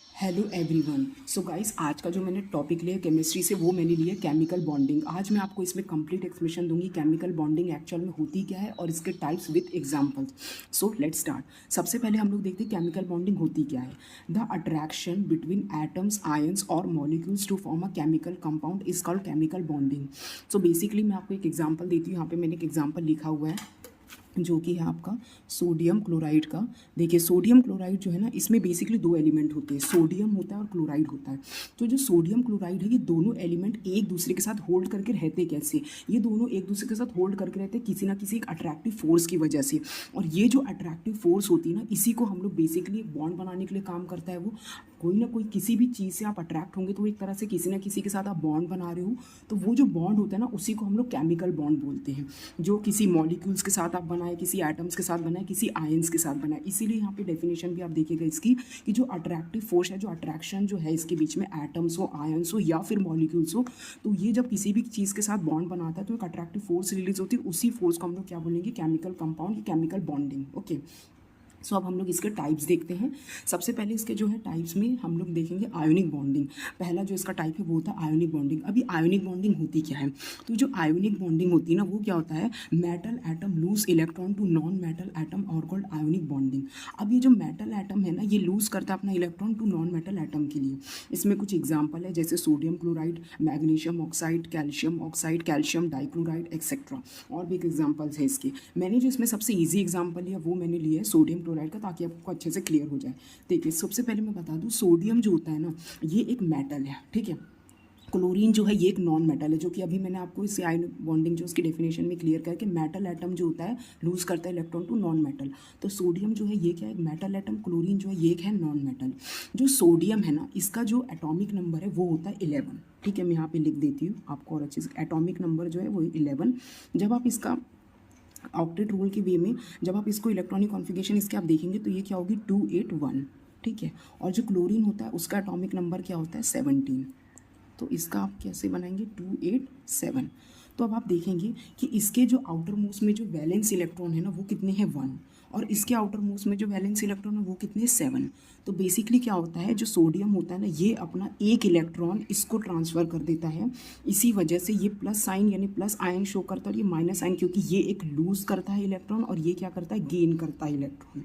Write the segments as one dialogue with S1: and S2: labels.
S1: Hello everyone. So guys, आज का जो मैंने टॉपिक लिया केमिस्ट्री से वो मैंने लिया केमिकल बॉन्डिंग। आज मैं आपको इसमें कंप्लीट एक्सप्लेनेशन दूंगी केमिकल बॉन्डिंग एक्चुअल में होती क्या है और इसके types with examples. So let's start. सबसे पहले हम लोग देखते हैं केमिकल बॉन्डिंग होती क्या है। The attraction between atoms, ions और molecules to form a chemical compound is called chemical bonding. So basically मैं आपको एक एग्जाम्पल देती हूँ। यहाँ पे मैंने एक एग्जाम्पल लिखा हुआ है जो कि है आपका सोडियम क्लोराइड का। देखिए सोडियम क्लोराइड जो है ना, इसमें बेसिकली दो एलिमेंट होते हैं, सोडियम होता है और क्लोराइड होता है। तो जो सोडियम क्लोराइड है, ये दोनों एलिमेंट एक दूसरे के साथ होल्ड करके रहते कैसे, ये दोनों एक दूसरे के साथ होल्ड करके रहते हैं किसी ना किसी एक अट्रैक्टिव फोर्स की वजह से। और ये जो अट्रैक्टिव फोर्स होती है ना, इसी को हम लोग बेसिकली एक बॉन्ड बनाने के लिए काम करता है। वो कोई ना कोई किसी भी चीज़ से आप अट्रैक्ट होंगे तो एक तरह से किसी ना किसी के साथ आप बॉन्ड बना रहे हो, तो वो जो बॉन्ड होता है ना, उसी को हम लोग केमिकल बॉन्ड बोलते हैं। जो किसी मॉलिक्यूल्स के साथ आप बनाए, किसी एटम्स के साथ बनाए, किसी आयंस के साथ बनाए। इसीलिए यहाँ पे डेफिनेशन भी आप देखिएगा इसकी कि जो अट्रैक्टिव फोर्स है, जो अट्रैक्शन जो है इसके बीच में, एटम्स हो, आयंस हो या फिर मॉलिक्यूल्स हो, तो ये जब किसी भी चीज़ के साथ बॉन्ड बनाता है तो एक अट्रैक्टिव फोर्स रिलीज होती है। उसी फोर्स को हम लोग क्या बोलेंगे, केमिकल कंपाउंड या केमिकल बॉन्डिंग। ओके। सो अब हम लोग इसके टाइप्स देखते हैं। सबसे पहले इसके जो है टाइप्स में हम लोग देखेंगे आयोनिक बॉन्डिंग। पहला जो इसका टाइप है वो होता है आयोनिक बॉन्डिंग। अभी आयोनिक बॉन्डिंग होती क्या है, तो जो आयोनिक बॉन्डिंग होती है ना, वो क्या होता है, metal atom lose electron to non metal atom और कॉल्ड आयोनिक बॉन्डिंग। अब ये जो मेटल एटम है ना, ये लूज करता है अपना electron to non metal atom के लिए। इसमें कुछ एग्जाम्पल है, जैसे sodium chloride, magnesium oxide, calcium oxide, calcium dichloride etcetera. और भी एक एग्जाम्पल्स है इसके। मैंने जो इसमें सबसे ईजी एग्जाम्पल लिया वो मैंने लिया है सोडियम क्लोराइड का, ताकि आपको अच्छे से क्लियर हो जाए। देखिए सबसे पहले मैं बता दूं, सोडियम जो होता है ना, ये एक मेटल है, ठीक है। क्लोरीन जो है ये एक नॉन मेटल है, जो कि अभी मैंने आपको इस आयनिक बॉन्डिंग जो उसकी डेफिनेशन में क्लियर करके, मेटल एटम जो होता है लूज करता है इलेक्ट्रॉन टू नॉन मेटल। तो सोडियम जो है ये क्या है, मेटल एटम। क्लोरीन जो है ये एक है नॉन मेटल। जो सोडियम है ना, इसका जो एटॉमिक नंबर है वो होता है 11। ठीक है, मैं यहाँ पे लिख देती हूँ आपको और अच्छे से। एटॉमिक नंबर जो है वो 11। जब आप इसका ऑक्टेट रूल के वे में जब आप इसको इलेक्ट्रॉनिक कॉन्फ़िगरेशन इसके आप देखेंगे तो ये क्या होगी, 281। ठीक है। और जो क्लोरीन होता है उसका एटॉमिक नंबर क्या होता है, 17। तो इसका आप कैसे बनाएंगे, 287। तो अब आप देखेंगे कि इसके जो आउटर मोस्ट में जो वैलेंस इलेक्ट्रॉन है ना, वो कितने हैं, 1। और इसके आउटर मोस्ट में जो वैलेंस इलेक्ट्रॉन है वो कितने, 7। तो बेसिकली क्या होता है, जो सोडियम होता है ना, ये अपना एक इलेक्ट्रॉन इसको ट्रांसफ़र कर देता है। इसी वजह से ये प्लस साइन यानी प्लस आयन शो करता है और ये माइनस साइन, क्योंकि ये एक लूज़ करता है इलेक्ट्रॉन और ये क्या करता है, गेन करता है इलेक्ट्रॉन,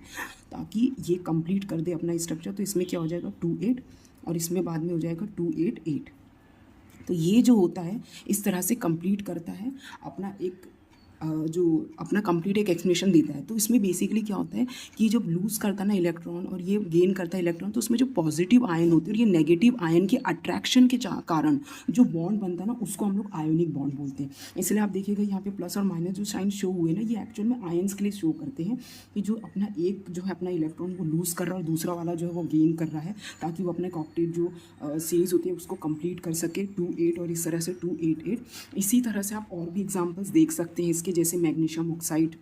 S1: ताकि ये कंप्लीट कर दे अपना स्ट्रक्चर। तो इसमें क्या हो जाएगा, 28, और इसमें बाद में हो जाएगा 288। तो ये जो होता है इस तरह से कंप्लीट करता है अपना एक जो अपना कंप्लीट एक एक्सप्लेनेशन देता है। तो इसमें बेसिकली क्या होता है कि जब लूज़ करता है ना इलेक्ट्रॉन और ये गेन करता है इलेक्ट्रॉन, तो उसमें जो पॉजिटिव आयन होते हैं और ये नेगेटिव आयन के अट्रैक्शन के कारण जो बॉन्ड बनता है ना, उसको हम लोग आयोनिक बॉन्ड बोलते हैं। इसलिए आप देखिएगा यहाँ पे प्लस और माइनस जो साइन शो हुए ना, ये एक्चुअल में आयन्स के लिए शो करते हैं कि जो अपना एक जो है अपना इलेक्ट्रॉन वो लूज़ कर रहा है और दूसरा वाला जो है वो गेन कर रहा है, ताकि वो अपने ऑक्टेट जो सीरीज होती है उसको कंप्लीट कर सके, 28 और इस तरह से 288। इसी तरह से आप और भी एग्जांपल्स देख सकते हैं इसके, जैसे मैग्नीशियम ऑक्साइड,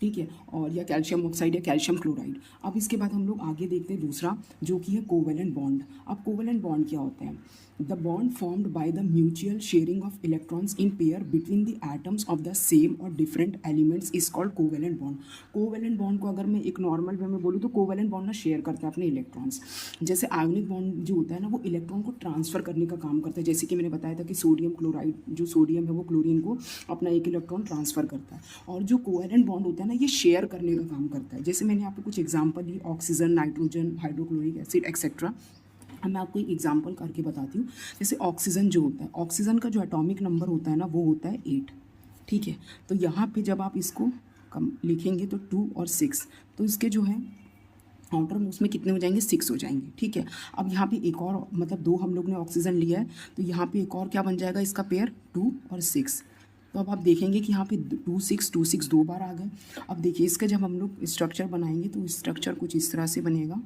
S1: ठीक है, और या कैल्शियम ऑक्साइड या कैल्शियम क्लोराइड। अब इसके बाद हम लोग आगे देखते हैं दूसरा, जो कि है कोवेलेंट बॉन्ड। अब कोवेलेंट बॉन्ड क्या होता है, the bond formed by the mutual sharing of electrons in pair between the atoms of the same or different elements is called covalent bond. Covalent bond को अगर मैं एक नॉर्मल वे में बोलूँ तो कोवेलेंट बॉन्ड ना शेयर करता है अपने इलेक्ट्रॉन्स। जैसे आयोनिक बॉन्ड जो होता है ना, वो इलेक्ट्रॉन को ट्रांसफर करने का काम करता है। जैसे कि मैंने बताया था कि सोडियम क्लोराइड, जो सोडियम है वो क्लोरीन को अपना एक इलेक्ट्रॉन ट्रांसफर करता है। और जो कोवेलेंट बॉन्ड होता है ना, ये शेयर करने का काम करता है। जैसे मैंने यहाँ पे कुछ एग्जांपल ली, oxygen, nitrogen, hydrochloric acid etcetera. अब मैं आपको एक एग्जांपल करके बताती हूँ। जैसे ऑक्सीजन जो होता है, ऑक्सीजन का जो एटॉमिक नंबर होता है ना, वो होता है 8। ठीक है। तो यहाँ पे जब आप इसको कम लिखेंगे तो 2 और 6, तो इसके जो है आउटर मोस्ट में कितने हो जाएंगे, 6 हो जाएंगे। ठीक है। अब यहाँ पे एक और, मतलब 2 हम लोग ने ऑक्सीजन लिया है, तो यहाँ पे एक और क्या बन जाएगा इसका पेयर, 2 और 6। तो अब आप देखेंगे कि यहाँ पे 2 6 2 6 दो बार आ गए। अब देखिए इसका जब हम लोग स्ट्रक्चर बनाएंगे तो स्ट्रक्चर कुछ इस तरह से बनेगा,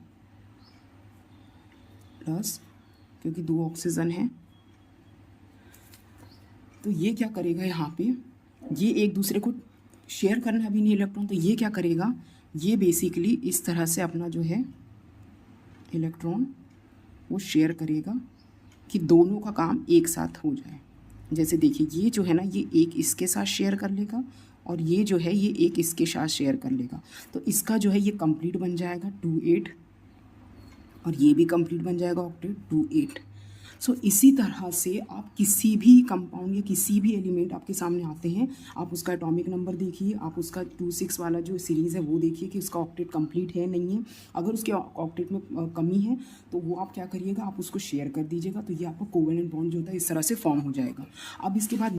S1: प्लस, क्योंकि 2 ऑक्सीजन है तो ये क्या करेगा, यहाँ पे ये एक दूसरे को शेयर करना भी नहीं इलेक्ट्रॉन, तो ये क्या करेगा, ये बेसिकली इस तरह से अपना जो है इलेक्ट्रॉन वो शेयर करेगा कि दोनों का काम एक साथ हो जाए। जैसे देखिए ये जो है ना, ये एक इसके साथ शेयर कर लेगा और ये जो है ये एक इसके साथ शेयर कर लेगा, तो इसका जो है ये कंप्लीट बन जाएगा 28 और ये भी कंप्लीट बन जाएगा ऑक्टेट 2 8। सो इसी तरह से आप किसी भी कंपाउंड या किसी भी एलिमेंट आपके सामने आते हैं, आप उसका एटॉमिक नंबर देखिए, आप उसका 2 6 वाला जो सीरीज़ है वो देखिए कि उसका ऑक्टेट कंप्लीट है नहीं है। अगर उसके ऑक्टेट में कमी है तो वो आप क्या करिएगा, आप उसको शेयर कर दीजिएगा, तो ये आपका कोवेलेंट बॉन्ड जो होता है इस तरह से फॉर्म हो जाएगा। अब इसके बाद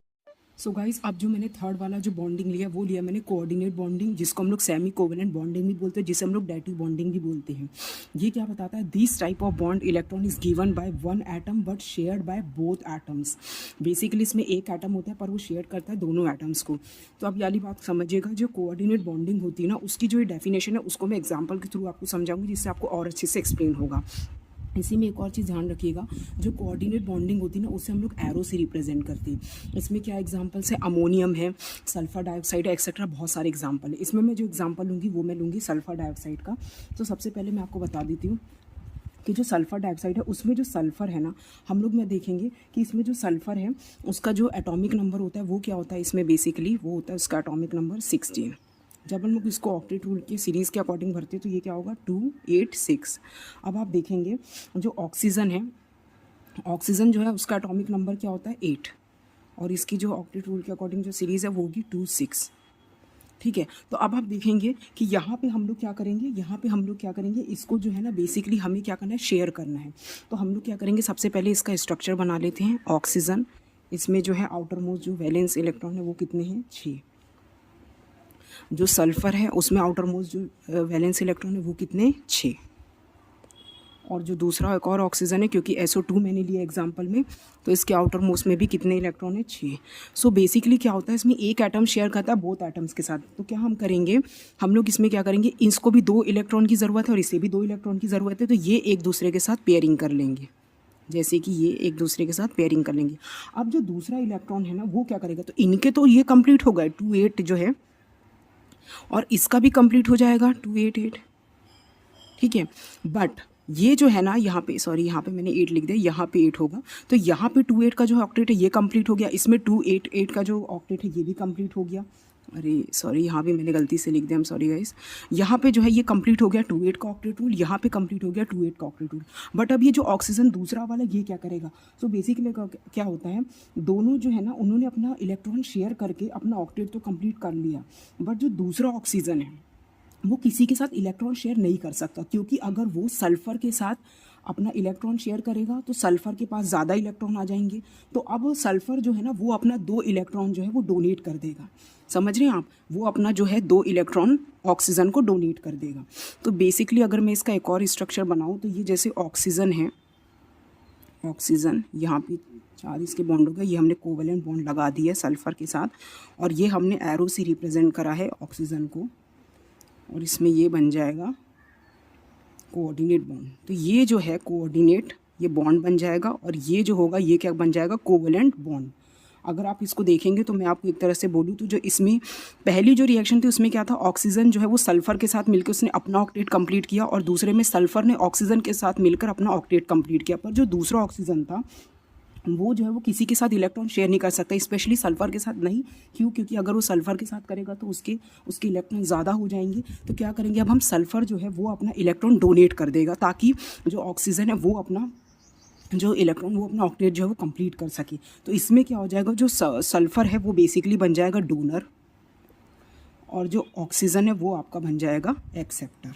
S1: सो गाइस, अब जो मैंने थर्ड वाला जो बॉन्डिंग लिया वो लिया मैंने कोऑर्डिनेट बॉन्डिंग, जिसको हम लोग सेमी कोवेलेंट बॉन्डिंग भी बोलते हैं, जिसे हम लोग डेटिव बॉन्डिंग भी बोलते हैं। ये क्या बताता है, this type of bond electron is given by one atom but shared by both atoms. Basically इसमें एक एटम होता है पर वो शेयर करता है दोनों एटम्स को। तो अब वाली बात समझिएगा, जो कोऑर्डिनेट बॉन्डिंग होती है ना, उसकी जो डेफिनेशन है उसको मैं एग्जाम्पल के थ्रू आपको समझाऊंगी, जिससे आपको और अच्छे से एक्सप्लेन होगा। इसी में एक और चीज़ ध्यान रखिएगा, जो कोऑर्डिनेट बॉन्डिंग होती है ना उसे हम लोग एरो से रिप्रेजेंट करते हैं। इसमें क्या एग्जांपल्स है, अमोनियम है, सल्फर डाइऑक्साइड है, एक्सेट्रा बहुत सारे एग्जांपल है। इसमें मैं जो एग्जांपल लूँगी वो मैं लूँगी सल्फर डाइऑक्साइड का। तो सबसे पहले मैं आपको बता देती हूँ कि जो सल्फर डाइऑक्साइड है उसमें जो सल्फर है ना, हम लोग में देखेंगे कि इसमें जो सल्फर है उसका जो एटॉमिक नंबर होता है वो क्या होता है, इसमें बेसिकली वो होता है उसका एटॉमिक नंबर 16। जब हम लोग इसको ऑक्टेट रूल की सीरीज़ के अकॉर्डिंग भरते हैं तो ये क्या होगा 2 8 6। अब आप देखेंगे जो ऑक्सीजन है, ऑक्सीजन जो है उसका एटॉमिक नंबर क्या होता है 8, और इसकी जो ऑक्टेट रूल के अकॉर्डिंग जो सीरीज़ है वो होगी 2 6। ठीक है, तो अब आप देखेंगे कि यहाँ पे हम लोग क्या करेंगे, यहाँ पे हम लोग क्या करेंगे, इसको जो है ना बेसिकली हमें क्या करना है, शेयर करना है। तो हम लोग क्या करेंगे, सबसे पहले इसका स्ट्रक्चर बना लेते हैं। ऑक्सीजन, इसमें जो है आउटर मोस्ट जो वैलेंस इलेक्ट्रॉन है वो कितने हैं 6। जो सल्फ़र है उसमें आउटर मोस्ट जो वैलेंस इलेक्ट्रॉन है वो कितने 6। और जो दूसरा एक और ऑक्सीजन है, क्योंकि SO2 मैंने लिया एग्जांपल में, तो इसके आउटर मोस्ट में भी कितने इलेक्ट्रॉन है 6। सो बेसिकली क्या होता है, इसमें एक एटम शेयर करता है बोथ एटम्स के साथ। तो क्या हम करेंगे, हम लोग इसमें क्या करेंगे, इसको भी 2 इलेक्ट्रॉन की ज़रूरत है और इसे भी 2 इलेक्ट्रॉन की ज़रूरत है, तो ये एक दूसरे के साथ पेयरिंग कर लेंगे, जैसे कि ये एक दूसरे के साथ पेयरिंग कर लेंगे। अब जो दूसरा इलेक्ट्रॉन है ना वो क्या करेगा, तो इनके तो ये कंप्लीट हो गए 2 8 जो है, और इसका भी कंप्लीट हो जाएगा 2 8 8। ठीक है, बट ये जो है ना यहाँ पे, सॉरी यहाँ पे मैंने 8 लिख दिया, यहाँ पे 8 होगा, तो यहाँ पे 2 8 का जो ऑक्टेट है ये कंप्लीट हो गया, इसमें 2 8 8 का जो ऑक्टेट है ये भी कंप्लीट हो गया। अरे सॉरी, यहाँ भी मैंने गलती से लिख दिया, सॉरी गाइस। यहाँ पे जो है ये कंप्लीट हो गया 2 8 का ऑक्टेट रूल, यहाँ पे कंप्लीट हो गया 2 8 का ऑक्टेट रूल। बट अब ये जो ऑक्सीजन दूसरा वाला ये क्या करेगा, सो बेसिकली क्या होता है, दोनों जो है ना उन्होंने अपना इलेक्ट्रॉन शेयर करके अपना ऑक्टेट तो कंप्लीट कर लिया, बट जो दूसरा ऑक्सीजन है वो किसी के साथ इलेक्ट्रॉन शेयर नहीं कर सकता, क्योंकि अगर वो सल्फ़र के साथ अपना इलेक्ट्रॉन शेयर करेगा तो सल्फ़र के पास ज़्यादा इलेक्ट्रॉन आ जाएंगे। तो अब सल्फ़र जो है ना वो अपना 2 इलेक्ट्रॉन जो है वो डोनेट कर देगा। समझ रहे हैं आप, वो अपना जो है 2 इलेक्ट्रॉन ऑक्सीजन को डोनेट कर देगा। तो बेसिकली अगर मैं इसका एक और स्ट्रक्चर बनाऊँ तो ये जैसे ऑक्सीजन है, ऑक्सीजन यहाँ पे 4 इसके बॉन्ड हो गए, ये हमने कोवेलेंट बॉन्ड लगा दिया है सल्फ़र के साथ, और ये हमने एरो से रिप्रेजेंट करा है ऑक्सीजन को, और इसमें ये बन जाएगा कोऑर्डिनेट बॉन्ड। तो ये जो है कोऑर्डिनेट ये बॉन्ड बन जाएगा, और ये जो होगा ये क्या बन जाएगा, कोवेलेंट बॉन्ड। अगर आप इसको देखेंगे तो मैं आपको एक तरह से बोलूँ तो जो इसमें पहली जो रिएक्शन थी उसमें क्या था, ऑक्सीजन जो है वो सल्फ़र के साथ मिलकर उसने अपना ऑक्टेट कंप्लीट किया, और दूसरे में सल्फ़र ने ऑक्सीजन के साथ मिलकर अपना ऑक्टेट कंप्लीट किया। पर जो दूसरा ऑक्सीजन था वो जो है वो किसी के साथ इलेक्ट्रॉन शेयर नहीं कर सकता, स्पेशली सल्फ़र के साथ नहीं। क्यों, क्योंकि अगर वो सल्फ़र के साथ करेगा तो उसके इलेक्ट्रॉन ज़्यादा हो जाएंगे। तो क्या करेंगे, अब हम सल्फ़र जो है वो अपना इलेक्ट्रॉन डोनेट कर देगा, ताकि जो ऑक्सीजन है वो अपना जो इलेक्ट्रॉन वो अपना ऑक्टेट जो है वो कंप्लीट कर सके। तो इसमें क्या हो जाएगा, जो सल्फ़र है वो बेसिकली बन जाएगा डोनर, और जो ऑक्सीजन है वो आपका बन जाएगा एक्सेप्टर।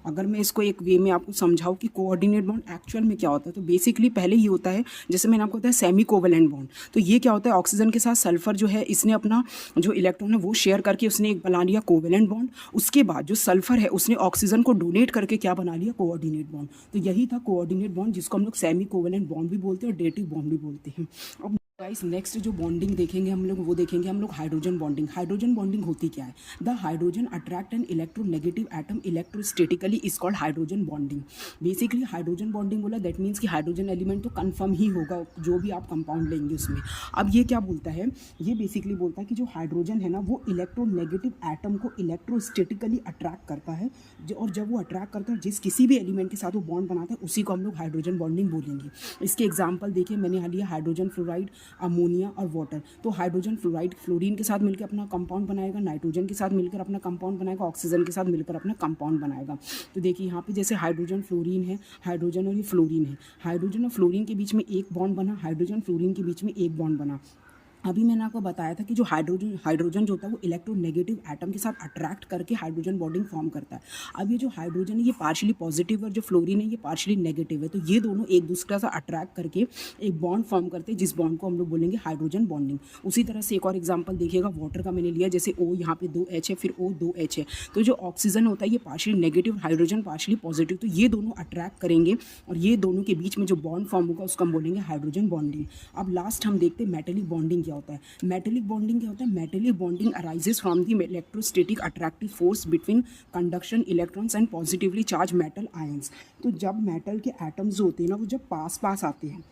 S1: अगर मैं इसको एक वे में आपको समझाऊँ कि कोऑर्डिनेट बॉन्ड एक्चुअल में क्या होता है, तो बेसिकली पहले ये होता है, जैसे मैंने आपको बताया सेमी कोवेलेंट बॉन्ड। तो ये क्या होता है, ऑक्सीजन के साथ सल्फर जो है इसने अपना जो इलेक्ट्रॉन है वो शेयर करके उसने एक बना लिया कोवेलेंट बॉन्ड। उसके बाद जो सल्फर है उसने ऑक्सीजन को डोनेट करके क्या बना लिया, कोऑर्डिनेट बॉन्ड। तो यही था कोऑर्डिनेट बॉन्ड, जिसको हम लोग सेमी कोवेलेंट बॉन्ड भी बोलते हैं और डेटिव बॉन्ड भी बोलते हैं। अब गाइस नेक्स्ट जो बॉन्डिंग देखेंगे हम लोग, वो देखेंगे हम लोग हाइड्रोजन बॉन्डिंग। हाइड्रोजन बॉन्डिंग होती क्या है, the hydrogen attract an electronegative atom electrostatically is called hydrogen bonding. Basically hydrogen bonding बोला दैट मीन्स कि हाइड्रोजन एलिमेंट तो कन्फर्म ही होगा जो भी आप कंपाउंड लेंगे उसमें। अब ये क्या बोलता है, ये बेसिकली बोलता है कि जो हाइड्रोजन है ना वो इलेक्ट्रोनेगेटिव एटम को इलेक्ट्रोस्टैटिकली अट्रैक्ट करता है, और जब वो अट्रैक्ट करता है जिस किसी भी एलिमेंट के साथ वो बॉन्ड बनाता है उसी को हम लोग हाइड्रोजन बॉन्डिंग बोलेंगे। इसके एग्जाम्पल देखिए, मैंने यहाँ लिया हाइड्रोजन फ्लोराइड, अमोनिया और वाटर। तो हाइड्रोजन फ्लोराइड फ्लोरीन के साथ मिलकर अपना कंपाउंड बनाएगा, नाइट्रोजन के साथ मिलकर अपना कंपाउंड बनाएगा, ऑक्सीजन के साथ मिलकर अपना कंपाउंड बनाएगा। तो देखिए यहाँ पे जैसे हाइड्रोजन फ्लोरीन है, हाइड्रोजन और ये फ्लोरीन है, हाइड्रोजन और फ्लोरीन के बीच में एक बॉन्ड बना, हाइड्रोजन फ्लोरीन के बीच में एक बॉन्ड बना। अभी मैंने आपको बताया था कि जो हाइड्रोजन जो होता है वो इलेक्ट्रोनेगेटिव एटम के साथ अट्रैक्ट करके हाइड्रोजन बॉन्डिंग फॉर्म करता है। अब ये जो हाइड्रोजन है ये पार्शियली पॉजिटिव और जो फ्लोरीन है ये पार्शियली नेगेटिव है। तो ये दोनों एक दूसरे से अट्रैक्ट करके एक बॉन्ड फॉर्म करते हैं, जिस बॉन्ड को हम लोग बोलेंगे हाइड्रोजन बॉन्डिंग। उसी तरह से एक और एग्जाम्पल देखिएगा, वाटर का मैंने लिया, जैसे O यहाँ पे 2H है, फिर O 2H है। तो जो ऑक्सीजन होता है ये partially negative, hydrogen partially positive, तो ये दोनों अट्रैक्ट करेंगे और ये दोनों के बीच में जो बॉन्ड फॉर्म होगा उसको हम बोलेंगे हाइड्रोजन बॉन्डिंग। अब लास्ट हम देखते हैं मेटेलिक बॉन्डिंग क्या होता है। मेटेलिक बॉन्डिंग क्या होता है? Metallic bonding arises from the electrostatic attractive force between conduction electrons and positively charge metal ions. तो जब मेटल के एटम्स जो होते हैं ना वो जब पास पास आते हैं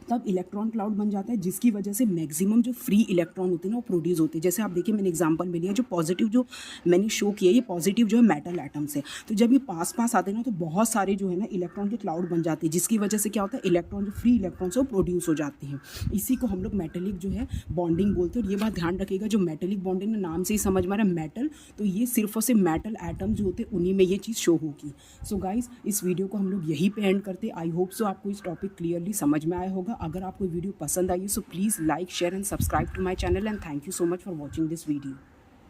S1: तब इलेक्ट्रॉन क्लाउड बन जाता है, जिसकी वजह से मैक्सिमम जो फ्री इलेक्ट्रॉन होते हैं ना वो प्रोड्यूस होते हैं। जैसे आप देखिए मैंने एग्जांपल में लिया, जो पॉजिटिव जो मैंने शो किया ये पॉजिटिव जो है मेटल एटम्स है। तो जब ये पास पास आते हैं ना तो बहुत सारे जो है ना इलेक्ट्रॉन के क्लाउड बन जाते हैं, जिसकी वजह से क्या होता है इलेक्ट्रॉन जो फ्री इलेक्ट्रॉन्स है वो प्रोड्यूस हो जाते हैं। इसी को हम लोग मेटेलिक जो है बॉन्डिंग बोलते हैं। और ये बात ध्यान रखिएगा, जो मेटेलिक बॉन्डिंग नाम से ही समझ में आ रहा है मेटल, तो ये सिर्फ और सिर्फ मेटल एटम जो होते हैं उन्हीं में ये चीज़ शो होगी। सो गाइज इस वीडियो को हम लोग यहीं पे एंड करते। आई होप सो आपको इस टॉपिक क्लियरली समझ में आया होगा। अगर आपको वीडियो पसंद आई so please like share and subscribe to my channel and thank you so much for watching this video.